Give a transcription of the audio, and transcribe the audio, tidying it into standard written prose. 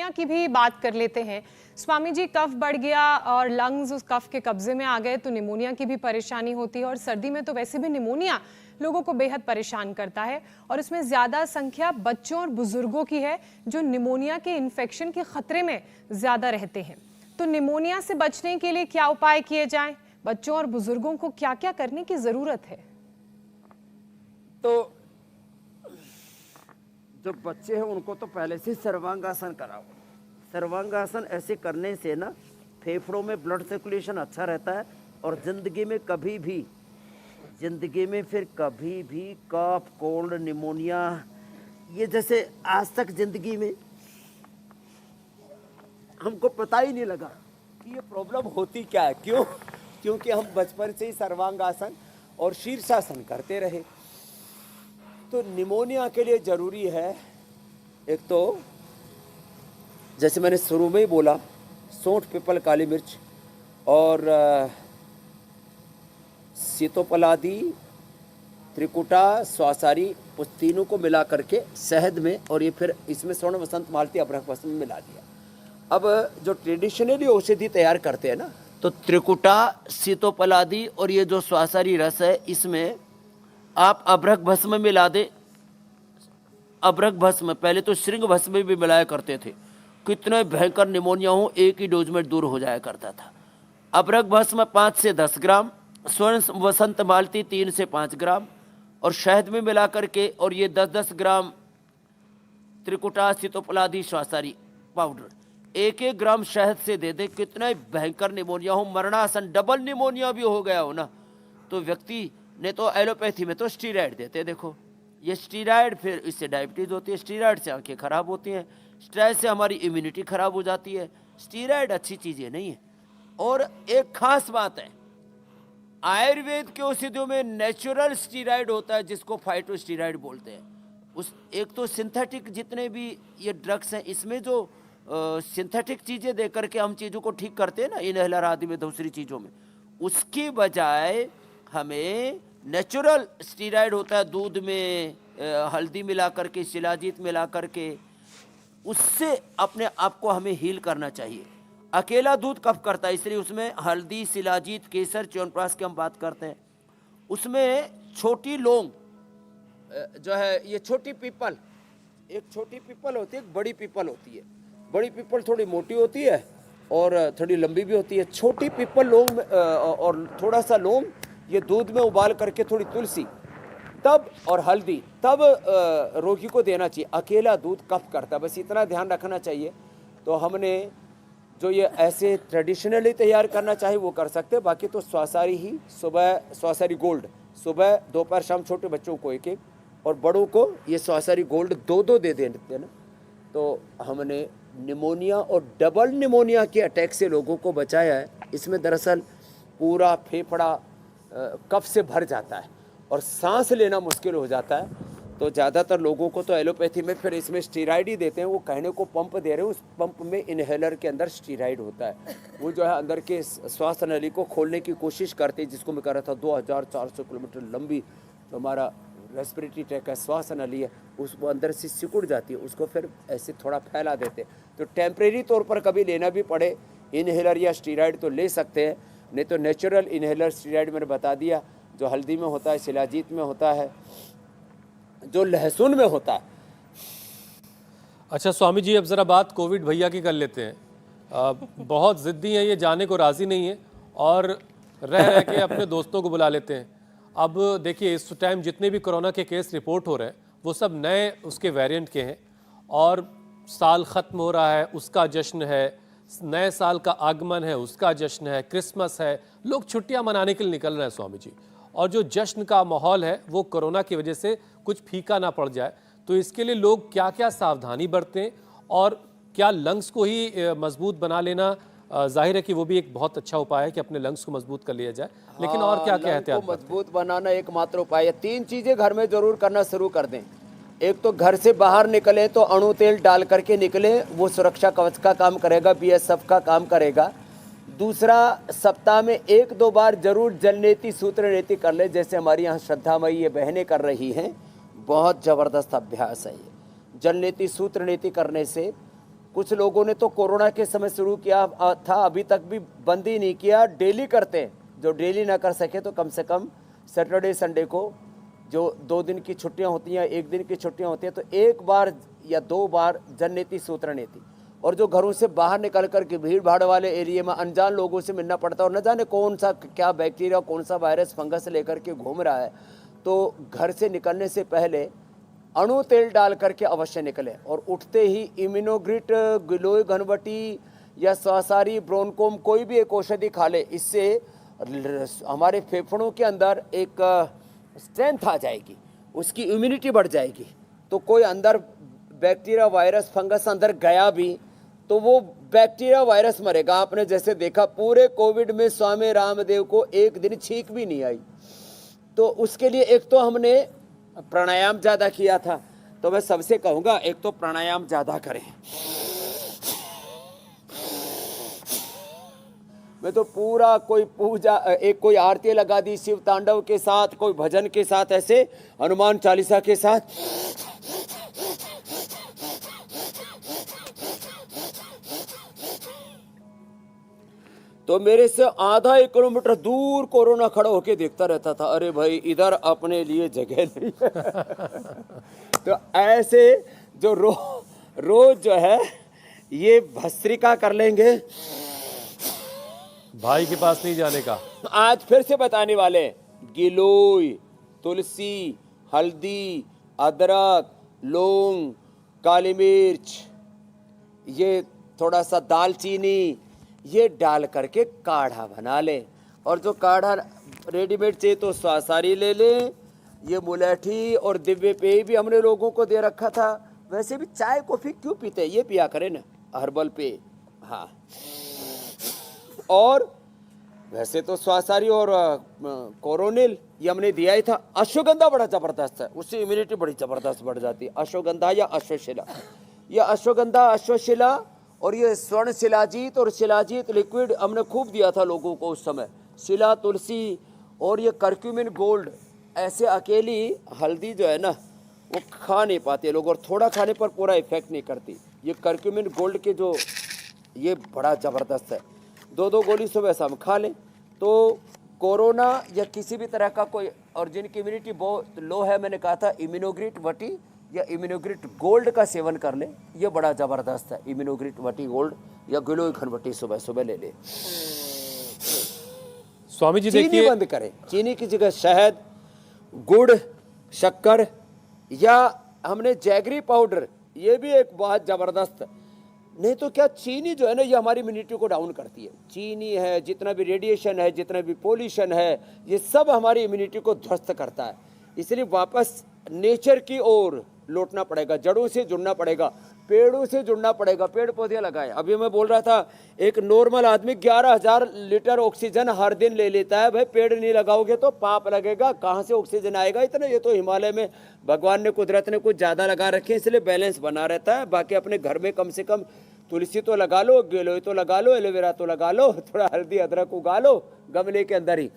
Pneumonia की भी बात कर लेते हैं। स्वामी जी, कफ बढ़ गया और लंग्स उस कफ के कब्जे में आ गए तो निमोनिया की भी परेशानी होती है, और सर्दी में तो वैसे भी निमोनिया लोगों को बेहद परेशान करता है, और इसमें ज्यादा संख्या बच्चों और बुजुर्गों की है जो निमोनिया के इन्फेक्शन के खतरे में ज्यादा रहते हैं। तो निमोनिया से बचने के लिए क्या उपाय किए जाएं? बच्चों और बुजुर्गों को क्या क्या करने की जरूरत है? तो जो बच्चे हैं उनको तो पहले से सर्वांगासन कराओ। सर्वांगासन ऐसे करने से ना फेफड़ों में ब्लड सर्कुलेशन अच्छा रहता है, और ज़िंदगी में फिर कभी भी कफ, कोल्ड, निमोनिया, ये जैसे आज तक ज़िंदगी में हमको पता ही नहीं लगा कि ये प्रॉब्लम होती क्या है। क्यों? क्योंकि हम बचपन से ही सर्वांगासन और शीर्षासन करते रहे। तो निमोनिया के लिए ज़रूरी है, एक तो जैसे मैंने शुरू में ही बोला, सौंठ, पीपल, काली मिर्च और सीतोपलादी, त्रिकुटा, स्वासारी, उस तीनों को मिला करके शहद में, और ये फिर इसमें स्वर्ण वसंत मालती, अभ्रक भस्म में मिला दिया। अब जो ट्रेडिशनली औषधि तैयार करते हैं ना, तो त्रिकुटा, सीतोपलादी और ये जो स्वासारी रस है, इसमें आप अभ्रक भस्म मिला दे। अभ्रक भस्म पहले तो श्रृंग भस्म में भी मिलाया करते थे, कितने भयंकर निमोनिया हो एक ही डोज में दूर हो जाया करता था। अभ्रक भस्म 5 से 10 ग्राम, स्वर्ण वसंत मालती 3 से 5 ग्राम, और शहद में मिला करके, और ये 10-10 ग्राम त्रिकुटा, सीतोपलादी, स्वासारी पाउडर 1-1 ग्राम शहद से दे दे। कितना भयंकर निमोनिया हो, मरणासन, डबल निमोनिया भी हो गया हो ना, तो व्यक्ति ने तो एलोपैथी में तो स्टीराइड देते, देखो ये स्टीराइड, फिर इससे डायबिटीज होती है, स्टीराइड से आंखें खराब होती हैं, स्ट्रेस से हमारी इम्यूनिटी खराब हो जाती है। स्टीराइड अच्छी चीज़ें नहीं है। और एक खास बात है, आयुर्वेद के औषधियों में नेचुरल स्टीराइड होता है, जिसको फाइटोस्टीराइड बोलते हैं। उस एक तो सिंथेटिक जितने भी ये ड्रग्स हैं, इसमें जो सिंथेटिक चीज़ें दे करके हम चीज़ों को ठीक करते हैं ना, इनहेलर आदि में, दूसरी चीज़ों में, उसकी बजाय हमें नेचुरल स्टीराइड होता है, दूध में हल्दी मिला करके, शिलाजीत मिला करके, उससे अपने आप को हमें हील करना चाहिए। अकेला दूध कफ करता है, इसलिए उसमें हल्दी, शिलाजीत, केसर, च्यवनप्राश की हम बात करते हैं। उसमें छोटी लौंग जो है, ये छोटी पीपल, एक छोटी पीपल होती है, एक बड़ी पीपल होती है। बड़ी पीपल थोड़ी मोटी होती है और थोड़ी लंबी भी होती है। छोटी पीपल लौंग और थोड़ा सा लौंग, ये दूध में उबाल करके, थोड़ी तुलसी, तब और हल्दी, तब रोगी को देना चाहिए। अकेला दूध कफ करता है, बस इतना ध्यान रखना चाहिए। तो हमने जो ये ऐसे ट्रेडिशनली तैयार करना चाहिए वो कर सकते हैं। बाकी तो स्वासारी ही, सुबह स्वासारी गोल्ड, सुबह, दोपहर, शाम, छोटे बच्चों को 1-1 और बड़ों को ये स्वासारी गोल्ड 2-2 दे देते ना, तो हमने निमोनिया और डबल निमोनिया के अटैक से लोगों को बचाया है। इसमें दरअसल पूरा फेफड़ा कफ से भर जाता है और सांस लेना मुश्किल हो जाता है। तो ज़्यादातर लोगों को तो एलोपैथी में फिर इसमें स्टीराइड ही देते हैं। वो कहने को पंप दे रहे हैं, उस पंप में इनहेलर के अंदर स्टीराइड होता है। वो जो है अंदर के श्वास नली को खोलने की कोशिश करते हैं, जिसको मैं कह रहा था 2400 किलोमीटर लंबी तो हमारा रेस्पिरेटरी ट्रैक है, श्वास नली है, उसको अंदर से सिकुड़ जाती है, उसको फिर ऐसे थोड़ा फैला देते हैं। तो टेम्परेरी तौर पर कभी लेना भी पड़े इनहेलर या स्टीराइड तो ले सकते हैं, नहीं तो नेचुरल इनहेलर स्टीराइड मैंने बता दिया, जो हल्दी में होता है, शिलाजीत में होता है, जो लहसुन में होता है। अच्छा स्वामी जी, अब ज़रा बात कोविड भैया की कर लेते हैं। बहुत ज़िद्दी हैं, ये जाने को राज़ी नहीं है और रह रह के अपने दोस्तों को बुला लेते हैं। अब देखिए, इस टाइम जितने भी कोरोना के केस रिपोर्ट हो रहे हैं वो सब नए उसके वेरिएंट के हैं, और साल ख़त्म हो रहा है, उसका जश्न है, नए साल का आगमन है, उसका जश्न है, क्रिसमस है, लोग छुट्टियां मनाने के लिए निकल रहे हैं स्वामी जी। और जो जश्न का माहौल है वो कोरोना की वजह से कुछ फीका ना पड़ जाए, तो इसके लिए लोग क्या क्या सावधानी बरतें, और क्या लंग्स को ही मजबूत बना लेना जाहिर है कि वो भी एक बहुत अच्छा उपाय है कि अपने लंग्स को मजबूत कर लिया जाए, लेकिन और क्या क्या एहतियात को मजबूत बनाना एकमात्र उपाय है। 3 चीज़ें घर में ज़रूर करना शुरू कर दें। एक तो घर से बाहर निकले तो अणु तेल डाल करके निकले, वो सुरक्षा कवच का काम करेगा, BSF का काम करेगा। दूसरा, सप्ताह में 1-2 बार जरूर जल नीति, सूत्र नीति कर ले, जैसे हमारी यहाँ श्रद्धामयी ये बहनें कर रही हैं। बहुत ज़बरदस्त अभ्यास है ये। जल नीति, सूत्र नीति करने से कुछ लोगों ने तो कोरोना के समय शुरू किया था, अभी तक भी बंद ही नहीं किया, डेली करते हैं। जो डेली ना कर सके तो कम से कम सैटरडे संडे को जो 2 दिन की छुट्टियां होती हैं, 1 दिन की छुट्टियां होती हैं, तो 1 बार या 2 बार जननेति सूत्र नेति, और जो घरों से बाहर निकल कर के भीड़ भाड़ वाले एरिया में अनजान लोगों से मिलना पड़ता है और न जाने कौन सा क्या बैक्टीरिया, कौन सा वायरस, फंगस लेकर के घूम रहा है, तो घर से निकलने से पहले अणु तेल डाल करके अवश्य निकले और उठते ही इम्यूनोग्रिट, गिलोय घनवटी या स्वासारी, ब्रोनकोम कोई भी एक औषधि खा ले। इससे हमारे फेफड़ों के अंदर एक स्ट्रेंथ आ जाएगी, उसकी इम्यूनिटी बढ़ जाएगी। तो कोई अंदर बैक्टीरिया, वायरस, फंगस अंदर गया भी तो वो बैक्टीरिया, वायरस मरेगा। आपने जैसे देखा पूरे कोविड में स्वामी रामदेव को एक दिन छींक भी नहीं आई। तो उसके लिए एक तो हमने प्राणायाम ज़्यादा किया था, तो मैं सबसे कहूँगा एक तो प्राणायाम ज़्यादा करें। मैं तो पूरा कोई पूजा, एक कोई आरती लगा दी शिव तांडव के साथ, कोई भजन के साथ, ऐसे हनुमान चालीसा के साथ। तो मेरे से आधा 1 किलोमीटर दूर कोरोना खड़ा होके देखता रहता था, अरे भाई इधर अपने लिए जगह नहीं है। तो ऐसे जो रोज जो है ये भस्त्रिका कर लेंगे, भाई के पास नहीं जाने का। आज फिर से बताने वाले, गिलोय, तुलसी, हल्दी, अदरक, लौंग, काली मिर्च, ये थोड़ा सा दालचीनी, ये डाल करके काढ़ा बना ले। और जो काढ़ा रेडीमेड चाहिए तो स्वासारी ले लें, ये मुलेठी और दिव्य पेय भी हमने लोगों को दे रखा था। वैसे भी चाय कॉफी क्यों पीते हैं, ये पिया करें ना, हर्बल पेय। हाँ, और वैसे तो स्वासारी और कोरोनिल ये हमने दिया ही था। अश्वगंधा बड़ा जबरदस्त है, उससे इम्यूनिटी बड़ी जबरदस्त बढ़ जाती है। अश्वगंधा या अश्वशिला, ये अश्वगंधा, अश्वशिला और ये स्वर्ण शिलाजीत और शिलाजीत लिक्विड हमने खूब दिया था लोगों को उस समय। शिला, तुलसी और ये कर्क्यूमिन गोल्ड, ऐसे अकेली हल्दी जो है ना वो खा नहीं पाते लोग, और थोड़ा खाने पर पूरा इफेक्ट नहीं करती। ये कर्क्यूमिन गोल्ड के जो ये बड़ा ज़बरदस्त है, 2-2 गोली सुबह शाम खा लें तो कोरोना या किसी भी तरह का कोई, और जिनकी इम्यूनिटी बहुत लो है, मैंने कहा था इम्यूनोग्रिट वटी या इम्यूनोग्रिट गोल्ड का सेवन कर ले, ये बड़ा ज़बरदस्त है। इम्यूनोग्रिट वटी गोल्ड या गिलोय घनवटी सुबह सुबह ले ले। स्वामी जी चीनी देखिए, बंद करें, चीनी की जगह शहद, गुड़, शक्कर, या हमने जैगरी पाउडर, ये भी एक बहुत ज़बरदस्त। नहीं तो क्या, चीनी जो है ना ये हमारी इम्यूनिटी को डाउन करती है। चीनी है, जितना भी रेडिएशन है, जितना भी पोल्यूशन है, ये सब हमारी इम्यूनिटी को ध्वस्त करता है। इसलिए वापस नेचर की ओर लौटना पड़ेगा, जड़ों से जुड़ना पड़ेगा, पेड़ों से जुड़ना पड़ेगा, पेड़ पौधे लगाए। अभी मैं बोल रहा था, एक नॉर्मल आदमी 11,000 लीटर ऑक्सीजन हर दिन ले लेता है। भाई पेड़ नहीं लगाओगे तो पाप लगेगा, कहाँ से ऑक्सीजन आएगा इतना। ये तो हिमालय में भगवान ने, कुदरत ने कुछ ज़्यादा लगा रखे हैं, इसलिए बैलेंस बना रहता है। बाकी अपने घर में कम से कम तुलसी तो लगा लो, गिलोय तो लगा लो, एलोवेरा तो लगा लो, थोड़ा हल्दी अदरक उगा लो गमले के अंदर ही।